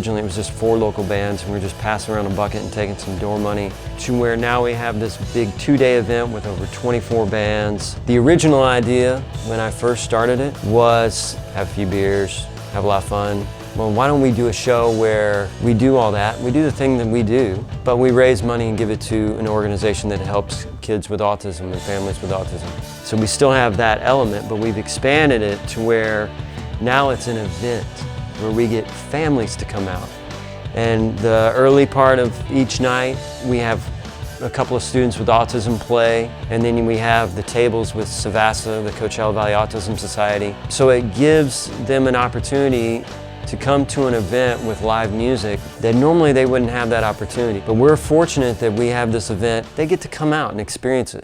originally it was just 4 local bands, and we were just passing around a bucket and taking some door money, to where now we have this big 2-day event with over 24 bands. The original idea when I first started it was have a few beers, have a lot of fun. Well, why don't we do a show where we do all that, we do the thing that we do, but we raise money and give it to an organization that helps kids with autism and families with autism. So we still have that element, but we've expanded it to where now it's an event where we get families to come out. And the early part of each night, we have a couple of students with autism play, and then we have the tables with SAVASA, the Coachella Valley Autism Society. So it gives them an opportunity to come to an event with live music that normally they wouldn't have that opportunity. But we're fortunate that we have this event. They get to come out and experience it.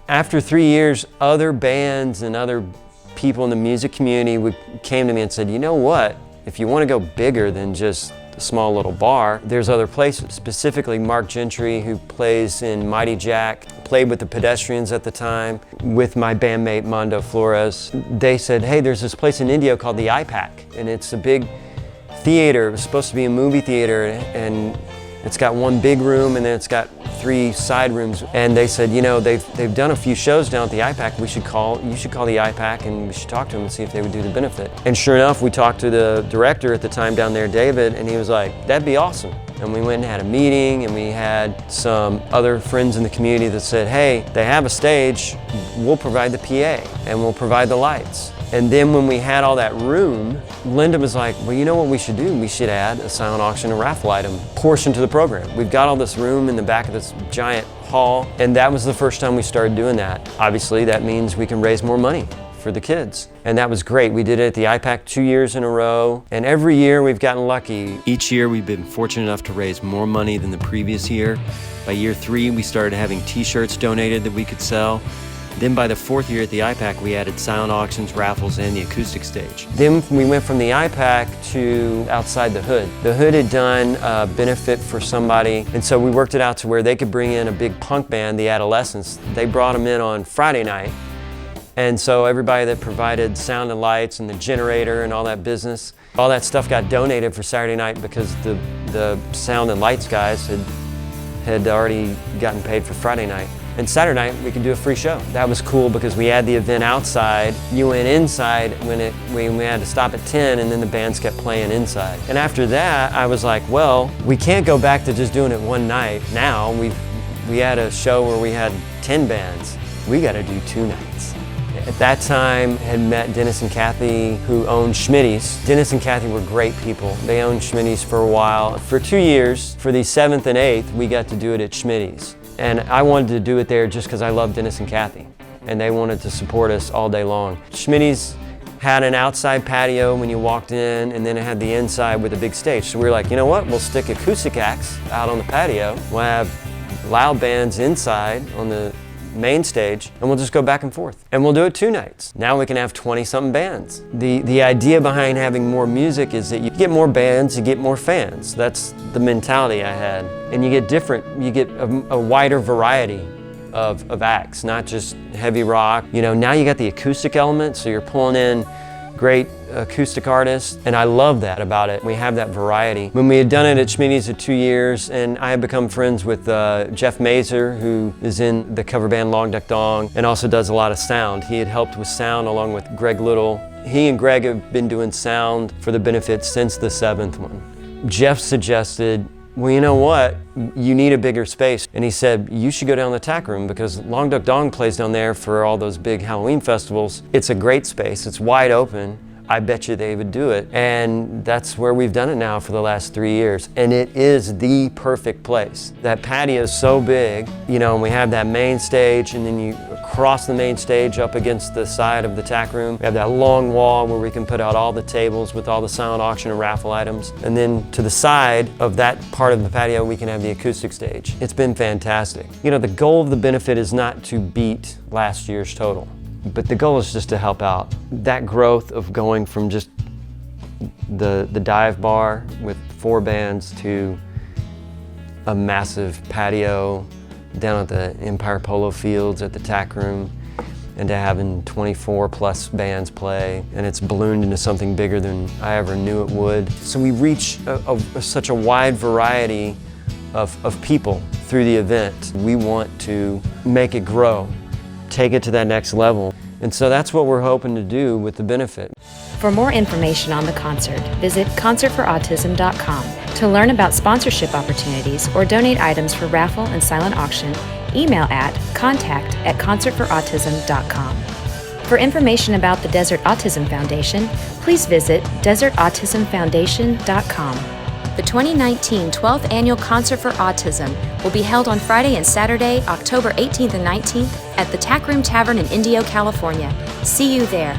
After 3 years, other bands and other people in the music community came to me and said, you know what, if you want to go bigger than just a small little bar, there's other places. Specifically, Mark Gentry, who plays in Mighty Jack, played with the Pedestrians at the time, with my bandmate Mondo Flores. They said, hey, there's this place in Indio called the IPAC, and it's a big theater. It was supposed to be a movie theater, and it's got one big room and then it's got 3 side rooms. And they said, you know, they've done a few shows down at the IPAC. You should call the IPAC and we should talk to them and see if they would do the benefit. And sure enough, we talked to the director at the time down there, David, and he was like, that'd be awesome. And we went and had a meeting, and we had some other friends in the community that said, hey, they have a stage, we'll provide the PA and we'll provide the lights. And then when we had all that room, Linda was like, well, you know what we should do? We should add a silent auction and raffle item portion to the program. We've got all this room in the back of this giant hall, and that was the first time we started doing that. Obviously, that means we can raise more money for the kids. And that was great. We did it at the IPAC 2 years in a row, and every year we've gotten lucky. Each year we've been fortunate enough to raise more money than the previous year. By year 3, we started having t-shirts donated that we could sell. Then by the 4th year at the IPAC, we added silent auctions, raffles, and the acoustic stage. Then we went from the IPAC to Outside the Hood. The Hood had done a benefit for somebody, and so we worked it out to where they could bring in a big punk band, the Adolescents. They brought them in on Friday night. And so everybody that provided sound and lights and the generator and all that business, all that stuff got donated for Saturday night because the sound and lights guys had already gotten paid for Friday night. And Saturday night, we could do a free show. That was cool because we had the event outside. You went inside when we had to stop at 10, and then the bands kept playing inside. And after that, I was like, well, we can't go back to just doing it one night. Now, we had a show where we had 10 bands. We got to do 2 nights. At that time, I had met Dennis and Kathy, who owned Schmitty's. Dennis and Kathy were great people. They owned Schmitty's for a while. For 2 years, for the 7th and 8th, we got to do it at Schmitty's. And I wanted to do it there just because I love Dennis and Kathy, and they wanted to support us all day long. Schmitty's had an outside patio when you walked in, and then it had the inside with a big stage. So we were like, you know what, we'll stick acoustic acts out on the patio. We'll have loud bands inside on the main stage, and we'll just go back and forth. And we'll do it 2 nights. Now we can have 20-something bands. The idea behind having more music is that you get more bands, you get more fans. That's the mentality I had. And you get a wider variety of acts, not just heavy rock. You know, now you got the acoustic element, so you're pulling in great acoustic artists, and I love that about it. We have that variety. When we had done it at Schmitty's at 2 years, and I had become friends with Jeff Mazer, who is in the cover band Long Duck Dong, and also does a lot of sound. He had helped with sound along with Greg Little. He and Greg have been doing sound for the benefit since the 7th one. Jeff suggested, well, you know what? You need a bigger space. And he said, you should go down to the tack room because Long Duck Dong plays down there for all those big Halloween festivals. It's a great space. It's wide open. I bet you they would do it. And that's where we've done it now for the last 3 years. And it is the perfect place. That patio is so big, you know, and we have that main stage, and then you cross the main stage up against the side of the tack room. We have that long wall where we can put out all the tables with all the silent auction and raffle items. And then to the side of that part of the patio, we can have the acoustic stage. It's been fantastic. You know, the goal of the benefit is not to beat last year's total. But the goal is just to help out. That growth of going from just the dive bar with 4 bands to a massive patio down at the Empire Polo Fields at the Tack Room, and to having 24 plus bands play, and it's ballooned into something bigger than I ever knew it would. So we reach such a wide variety of people through the event. We want to make it grow, take it to that next level. And so that's what we're hoping to do with the benefit. For more information on the concert, visit concertforautism.com. To learn about sponsorship opportunities or donate items for raffle and silent auction, email at contact@concertforautism.com. For information about the Desert Autism Foundation, please visit desertautismfoundation.com. The 2019 12th Annual Concert for Autism will be held on Friday and Saturday, October 18th and 19th at the Tack Room Tavern in Indio, California. See you there.